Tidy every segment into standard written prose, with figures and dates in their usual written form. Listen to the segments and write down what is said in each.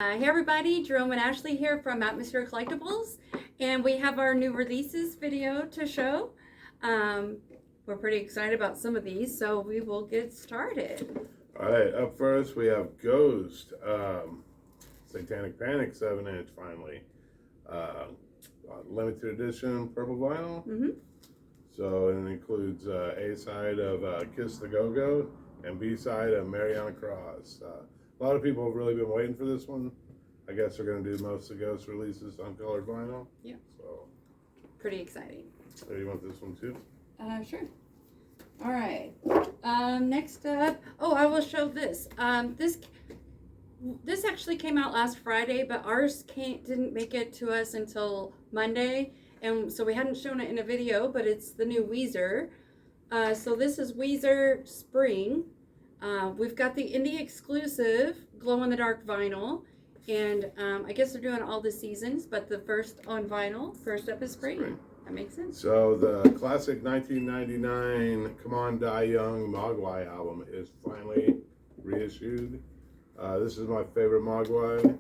Hey everybody, Jerome and Ashley here from Atmosphere Collectibles, and we have our new releases video to show. We're pretty excited about some of these, so we will get started. All right, up first we have Ghost, Satanic Panic 7-inch finally. Limited edition purple vinyl. So it includes A side of Kiss the Go-Go and B side of Mariana Cross. A lot of people have really been waiting for this one. I guess they're going to do most of the Ghost releases on colored vinyl. Yeah. So pretty exciting. So you want this one too? Sure. All right. Next up, I will show this. This actually came out last Friday, but ours didn't make it to us until Monday, and so we hadn't shown it in a video. But it's the new Weezer. So this is Weezer Spring. We've got the indie exclusive glow-in-the-dark vinyl, and I guess they're doing all the seasons, but the first on vinyl, first up is spring. That makes sense. So the classic 1999 Come On Die Young Mogwai album is finally reissued. This is my favorite Mogwai.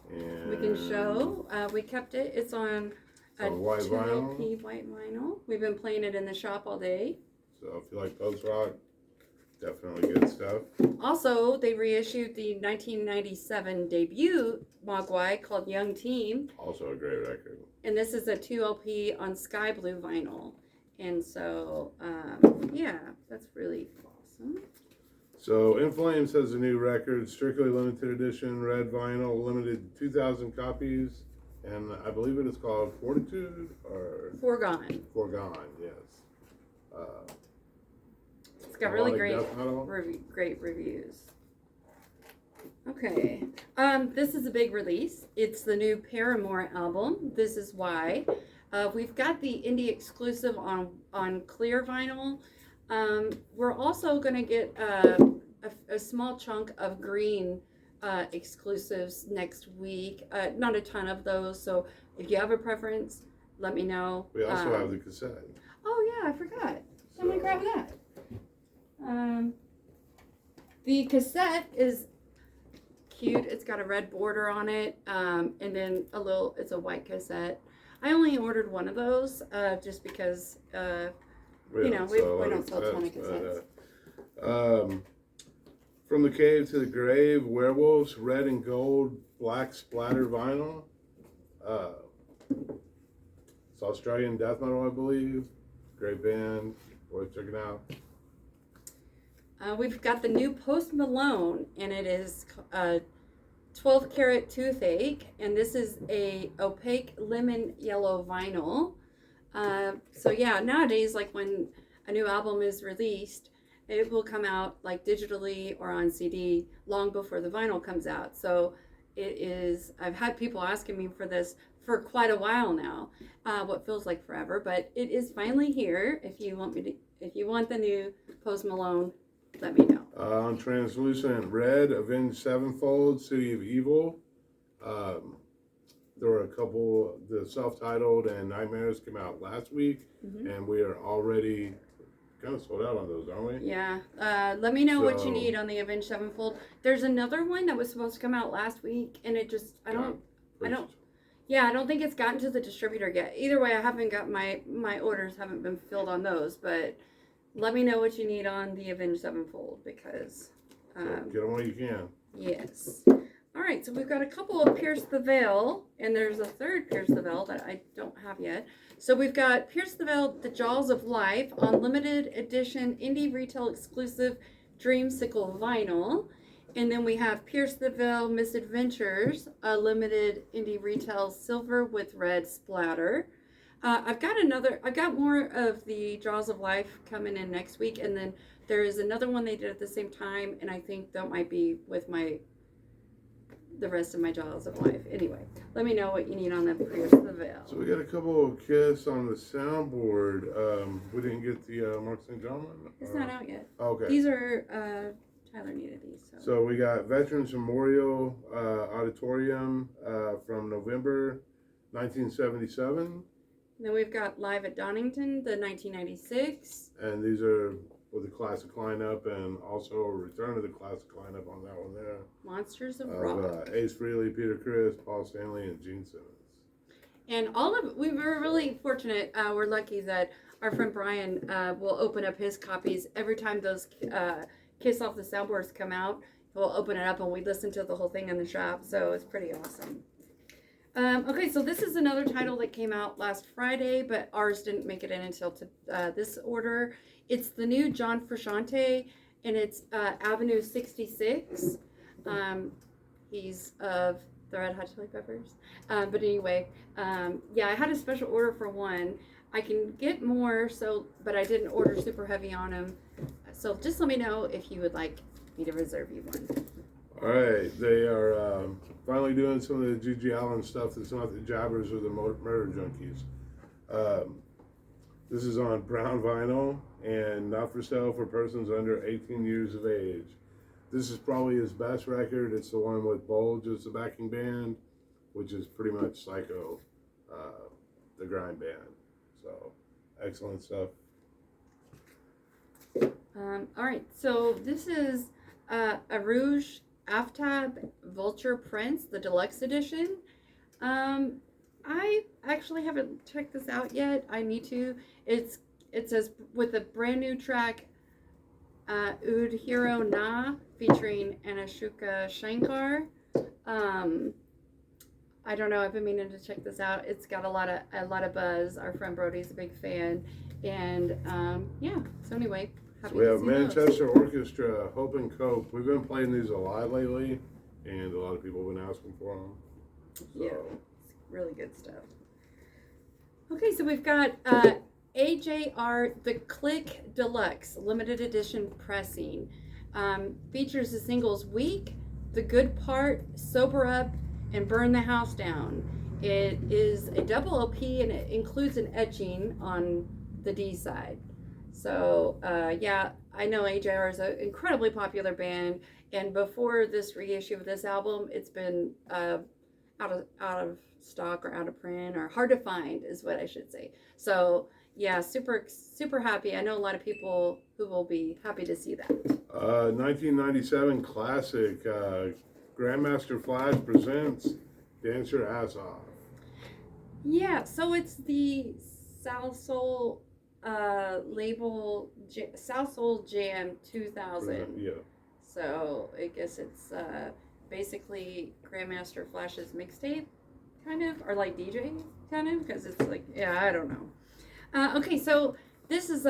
And we can show. We kept it. It's on a white 2LP white vinyl. We've been playing it in the shop all day. So if you like post-rock, definitely good stuff. Also, they reissued the 1997 debut Mogwai called Young Team. Also a great record. And this is a 2LP on sky blue vinyl. And so, yeah, that's really awesome. So In Flames has a new record, strictly limited edition, red vinyl, limited 2,000 copies. And I believe it is called Fortitude or Foregone. Foregone, yes. It's got really great reviews. Okay, this is a big release. It's the new Paramore album. This is why. We've got the indie exclusive on clear vinyl. We're also going to get a small chunk of green exclusives next week. Not a ton of those, so if you have a preference, let me know. We also have the cassette. Oh yeah, I forgot. I'm gonna grab that. The cassette is cute. It's got a red border on it, and then it's a white cassette. I only ordered one of those just because we don't sell a ton of cassettes. From the Cave to the Grave, Werewolves, red and gold, black splatter vinyl. It's Australian death metal, I believe. Great band, worth checking out. We've got the new Post Malone, and it is 12 karat toothache, and this is a opaque lemon yellow vinyl. So yeah, nowadays, like when a new album is released, it will come out like digitally or on CD long before the vinyl comes out. So it is, I've had people asking me for this for quite a while now, what feels like forever, but it is finally here. If you want the new Post Malone, let me know. On Translucent Red, Avenged Sevenfold, City of Evil. There were a couple, the self-titled and Nightmares came out last week, and we are already kind of sold out on those, aren't we? Yeah. Let me know what you need on the Avenged Sevenfold. There's another one that was supposed to come out last week, and it just, I don't think it's gotten to the distributor yet. Either way, I haven't got my orders haven't been filled on those, but let me know what you need on the Avenged Sevenfold because get them when you can. Yes. All right, so we've got a couple of Pierce the Veil, and there's a third Pierce the Veil that I don't have yet. So we've got Pierce the Veil, The Jaws of Life on limited edition indie retail exclusive Dreamsicle vinyl. And then we have Pierce the Veil Misadventures, a limited indie retail silver with red splatter. I've got more of the Jaws of Life coming in next week, and then there is another one they did at the same time, and I think that might be with the rest of my Jaws of Life. Anyway, let me know what you need on the Pierce the Veil. So we got a couple of Kiss on the soundboard. We didn't get the Mark St. John one? It's not out yet. Okay. These are, Tyler needed these. So we got Veterans Memorial Auditorium from November 1977. And then we've got Live at Donington, the 1996. And these are with the classic lineup, and also a return of the classic lineup on that one there. Monsters of Rock. Ace Frehley, Peter Criss, Paul Stanley, and Gene Simmons. And we were really fortunate. We're lucky that our friend Brian will open up his copies every time those Kiss Off the Soundboards come out. He'll open it up and we listen to the whole thing in the shop. So it's pretty awesome. Okay, so this is another title that came out last Friday, but ours didn't make it in until this order. It's the new John Frusciante, and it's Avenue 66. He's of the Red Hot Chili Peppers. But anyway, yeah, I had a special order for one. I can get more, but I didn't order super heavy on them. So just let me know if you would like me to reserve you one. All right, they are finally doing some of the G.G. Allen stuff that's not the Jabbers or the Murder Junkies. This is on brown vinyl and not for sale for persons under 18 years of age. This is probably his best record. It's the one with Bulge as the backing band, which is pretty much Psycho, the grind band. So, excellent stuff. All right, so this is a Rouge Aftab Vulture Prince, the deluxe edition. I actually haven't checked this out yet. I need to. It says with a brand new track, Oud Hero Na, featuring Anashuka Shankar. I don't know. I've been meaning to check this out. It's got a lot of buzz. Our friend Brody's a big fan, and yeah. So anyway. So we have Manchester Orchestra, Hope and Cope. We've been playing these a lot lately, and a lot of people have been asking for them. So. Yeah, it's really good stuff. Okay, so we've got AJR The Click Deluxe Limited Edition Pressing. Features the singles Weak, The Good Part, Sober Up, and Burn the House Down. It is a double LP, and it includes an etching on the D side. So, yeah, I know AJR is an incredibly popular band, and before this reissue of this album, it's been out of stock or out of print or hard to find is what I should say. So, yeah, super happy. I know a lot of people who will be happy to see that. 1997 classic, Grandmaster Flash presents Dance Your Ass Off. Yeah, so it's the South Soul label South Soul Jam 2000. Yeah. So I guess it's basically Grandmaster Flash's mixtape, kind of, or like DJ, kind of, because it's like, yeah, I don't know. Okay, so this is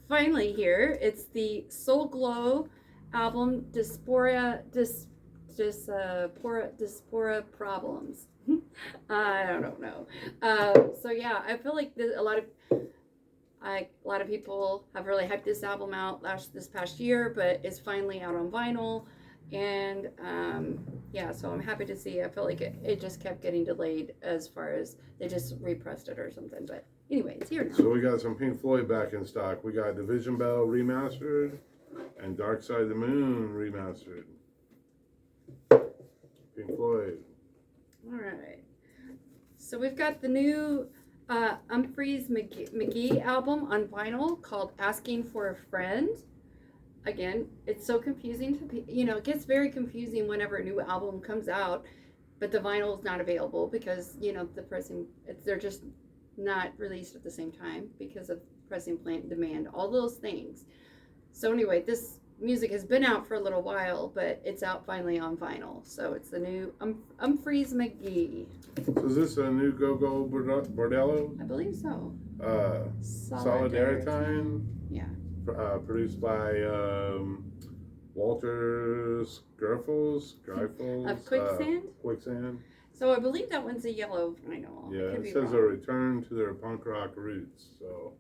finally here. It's the Soul Glow album, Dyspora Problems. I don't know. So yeah, I feel like a lot of people have really hyped this album out this past year, but it's finally out on vinyl, and yeah, so I'm happy to see. I feel like it just kept getting delayed as far as they just repressed it or something, but anyway, it's here now. So we got some Pink Floyd back in stock. We got Division Bell remastered and Dark Side of the Moon remastered. Pink Floyd. All right. So we've got the new Humphreys McGee album on vinyl called Asking for a Friend. Again, it's so confusing it gets very confusing whenever a new album comes out, but the vinyl is not available because, the pressing, they're just not released at the same time because of pressing plant demand, all those things. So anyway, this music has been out for a little while, but it's out finally on vinyl. So it's the new Humphreys McGee. So is this a new Go-Go Bordello? I believe so. Solidaritine? Yeah. Produced by Walter Greifels Of Quicksand? Quicksand. So I believe that one's a yellow vinyl. Yeah, it says a return to their punk rock roots. So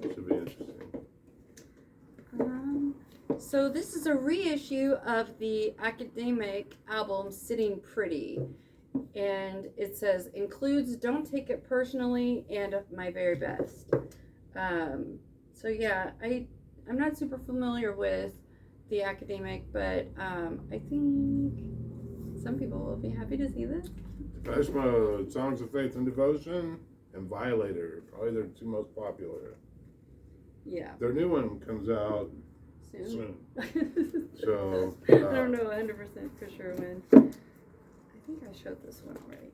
it should be interesting. So this is a reissue of the Academic album Sitting Pretty, and it says includes Don't Take It Personally and My Very Best. So yeah, I'm not super familiar with the Academic, but I think some people will be happy to see this. Depeche Mode, Songs of Faith and Devotion, and Violator, probably their two most popular. Yeah. Their new one comes out Soon. So I don't know 100% for sure when. I think I showed this one already.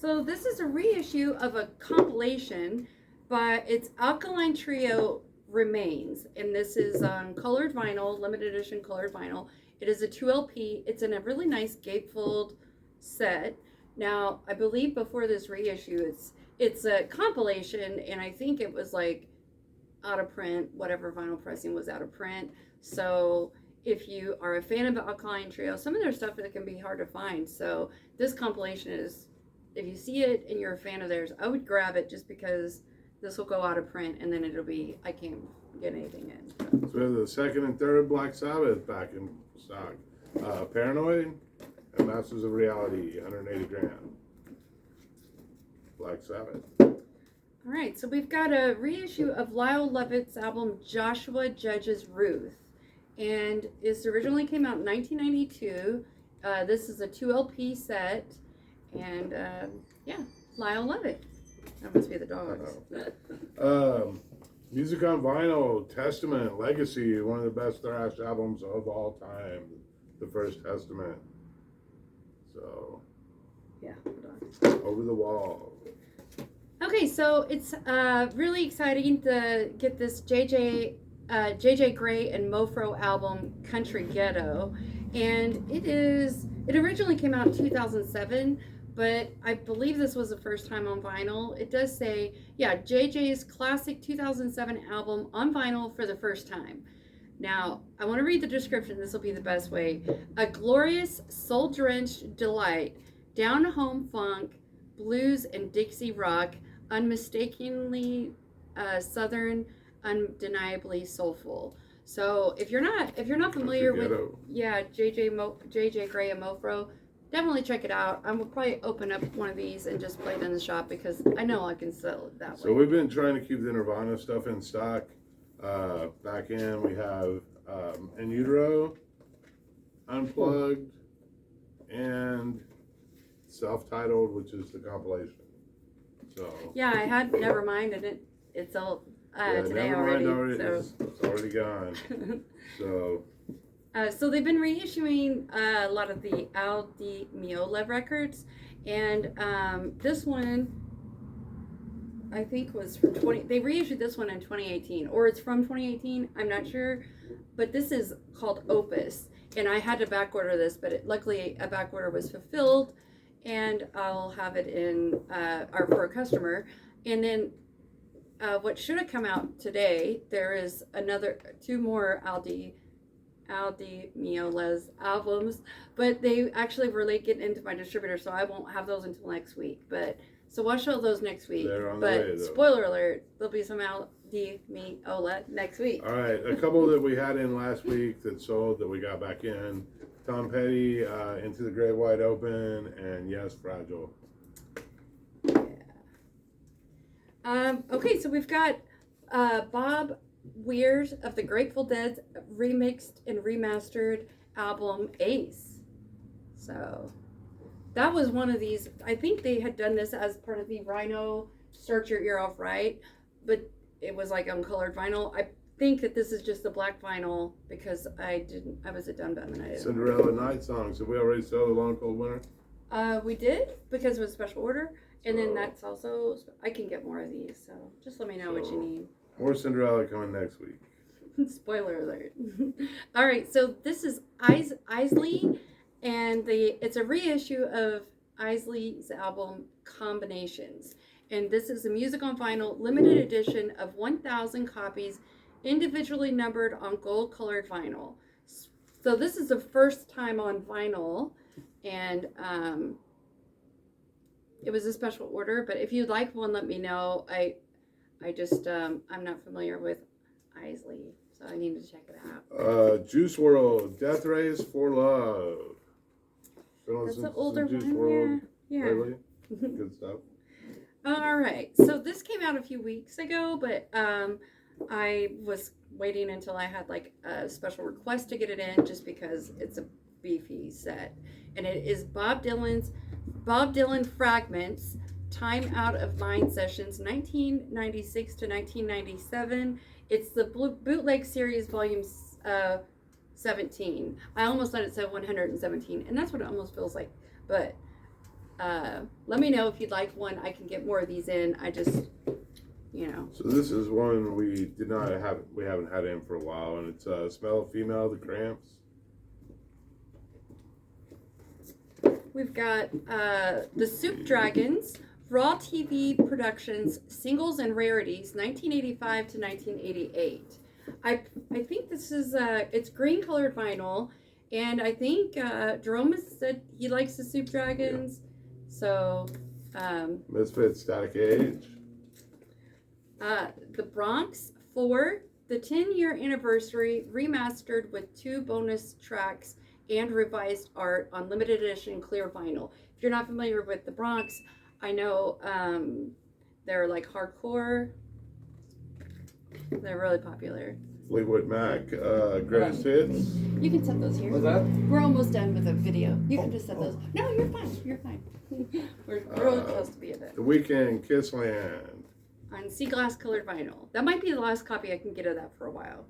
So this is a reissue of a compilation, but it's Alkaline Trio Remains, and this is on colored vinyl, limited edition colored vinyl. It is a 2 LP. It's in a really nice gatefold set. Now, I believe before this reissue, it's a compilation, and I think it was like out of print, whatever vinyl pressing was out of print. So if you are a fan of Alkaline Trio, some of their stuff that can be hard to find. So this compilation is, if you see it and you're a fan of theirs, I would grab it just because this will go out of print and then it'll be, I can't get anything in. So we have the second and third Black Sabbath back in stock. Paranoid and Masters of Reality, 180 grand. Black Sabbath. All right, so we've got a reissue of Lyle Lovett's album Joshua Judges Ruth, and this originally came out in 1992. This is a 2 LP set, and yeah, Lyle Lovett. That must be the dogs. Music on Vinyl, Testament, Legacy, one of the best thrash albums of all time. The First Testament. So, yeah, hold on. Over the Wall. Okay, so it's really exciting to get this JJ Gray and Mofro album, Country Ghetto, and it originally came out in 2007, but I believe this was the first time on vinyl. It does say, yeah, JJ's classic 2007 album on vinyl for the first time. Now, I want to read the description. This will be the best way. A glorious, soul-drenched delight, down-home funk, blues and Dixie rock, unmistakingly southern, undeniably soulful. So if you're not familiar with JJ Gray and Mofro, definitely check it out. I will probably open up one of these and just play it in the shop because I know I can sell it that way. So we've been trying to keep the Nirvana stuff in stock. Back in we have In Utero, Unplugged, and Self-Titled, which is the compilation. So yeah, I had Nevermind, and it's all today already. It's already gone. So they've been reissuing a lot of the Al Di Meola records, and this one I think was from they reissued this one in 2018, or it's from 2018. I'm not sure, but this is called Opus, and I had to back order this, but luckily a back order was fulfilled. And I'll have it in for a customer. And then what should have come out today, there is two more Aldi Meola's albums, but they actually were late getting into my distributor, so I won't have those until next week. So I'll show those next week. They're on the way, though. Spoiler alert, there'll be some Aldi Meola next week. All right, a couple that we had in last week that sold that we got back in. Tom Petty, Into the Great Wide Open, and Yes, Fragile. Yeah. Okay, so we've got Bob Weir's of the Grateful Dead's remixed and remastered album Ace. So that was one of these. I think they had done this as part of the Rhino Start Your Ear Off Right, but it was like on colored vinyl. I think that this is just the black vinyl because I was a dumb and I didn't. Cinderella Night Songs. Did we already sell the Long Cold Winter? We did because it was special order, and then that's also I can get more of these. So just let me know what you need. More Cinderella coming next week. Spoiler alert. All right, so this is Isley, and it's a reissue of Isley's album Combinations, and this is a music on vinyl limited edition of 1,000 copies. Individually numbered on gold colored vinyl. So this is the first time on vinyl, and it was a special order, but if you'd like one, let me know. I just I'm not familiar with Isley, so I need to check it out. Juice WRLD, Death Race for Love. That's an older Juice one. WRLD Yeah. lately? Good stuff. All right, so this came out a few weeks ago, but I was waiting until I had like a special request to get it in just because it's a beefy set. And it is Bob Dylan Fragments Time Out of Mind Sessions, 1996 to 1997. It's the bootleg series, volume 17. I almost thought it said 117, and that's what it almost feels like. But let me know if you'd like one. I can get more of these in. I just, you know. So this is one we haven't had in for a while, and it's Smell of Female, The Cramps. We've got the Soup Dragons, Raw TV Productions, Singles and Rarities, 1985 to 1988. I think this is, it's green colored vinyl, and I think Jerome has said he likes the Soup Dragons, so. Misfits, Static Age. The Bronx 4, the 10-year anniversary, remastered with 2 bonus tracks and revised art on limited edition clear vinyl. If you're not familiar with the Bronx, I know they're like hardcore. They're really popular. Fleetwood Mac, Greatest Hits. You can set those here. What's that? We're almost done with the video. You can just set those. No, you're fine. You're fine. We're really close to be at it. The Weeknd, Kissland. On sea glass colored vinyl. That might be the last copy I can get of that for a while.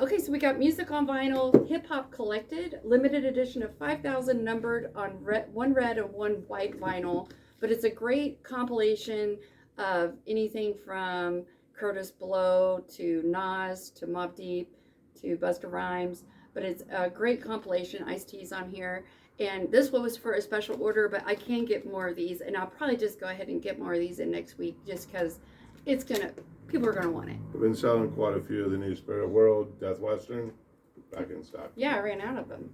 Okay, so we got music on vinyl, Hip Hop Collected, limited edition of 5,000 numbered on one red and one white vinyl. But it's a great compilation of anything from Curtis Blow to Nas to Mobb Deep to Busta Rhymes. But it's a great compilation. Ice-T's on here. And this one was for a special order, but I can get more of these. And I'll probably just go ahead and get more of these in next week just because it's going to, people are going to want it. We've been selling quite a few of the New Spirit World, Death Western, back in stock. Yeah, I ran out of them.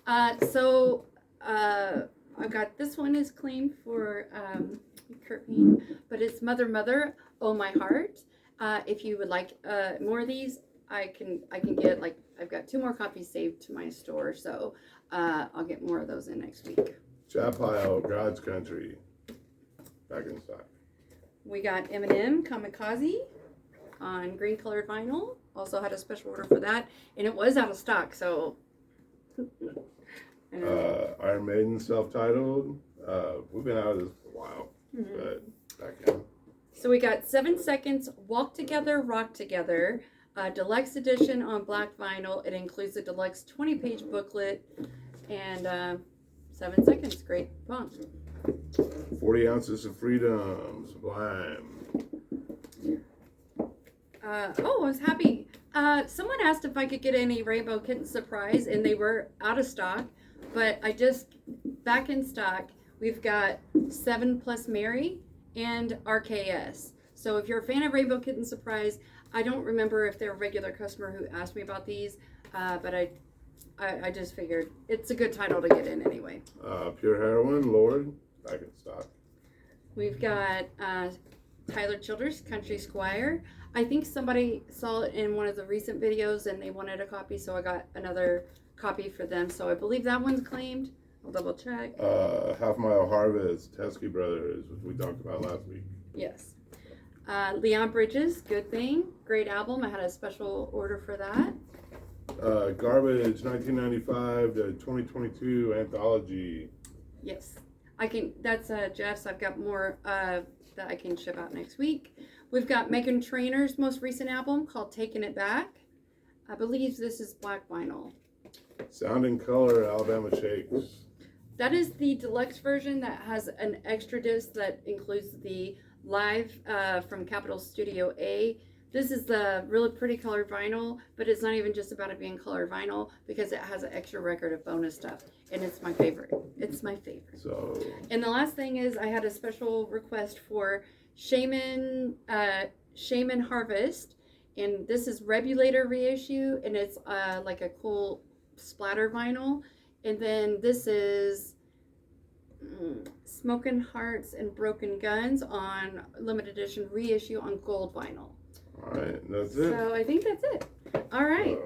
I've got this one is claimed for Kurt Bean, but it's Mother Mother, Oh My Heart. If you would like more of these, I can get, like, I've got 2 more copies saved to my store, so I'll get more of those in next week. Chapile, God's Country, back in stock. We got Eminem, Kamikaze on green colored vinyl. Also had a special order for that, and it was out of stock, so. Iron Maiden, self-titled. We've been out of this for a while, but back in. So we got 7 Seconds, Walk Together, Rock Together, deluxe edition on black vinyl. It includes a deluxe 20-page booklet, and 7 Seconds, great font. 40 Ounces of Freedom, Sublime. I was happy. Someone asked if I could get any Rainbow Kitten Surprise, and they were out of stock, but I just, back in stock, we've got 7 Plus Mary and RKS. So if you're a fan of Rainbow Kitten Surprise, I don't remember if they're a regular customer who asked me about these, but I just figured it's a good title to get in anyway. Pure Heroin, Lord, back in stock. We've got Tyler Childers, Country Squire. I think somebody saw it in one of the recent videos and they wanted a copy, so I got another copy for them. So I believe that one's claimed. I'll double check. Half Mile Harvest, Teskey Brothers, which we talked about last week. Yes. Leon Bridges, Good Thing. Great album. I had a special order for that. Garbage, 1995 to 2022 anthology. Yes. That's Jeff's. I've got more that I can ship out next week. We've got Megan Trainor's most recent album called Taking It Back. I believe this is black vinyl. Sound and Color, Alabama Shakes. That is the deluxe version that has an extra disc that includes the live from Capitol Studio A. This is the really pretty colored vinyl, but it's not even just about it being colored vinyl because it has an extra record of bonus stuff, and it's my favorite. It's my favorite. So. And the last thing is I had a special request for Shaman Harvest, and this is Rebulator reissue, and it's like a cool splatter vinyl. And then this is Smoking Hearts and Broken Guns on limited edition reissue on gold vinyl. All right, that's it. So I think that's it. All right.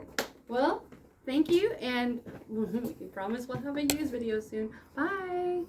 Well, thank you, and we promise we'll have a used video soon. Bye.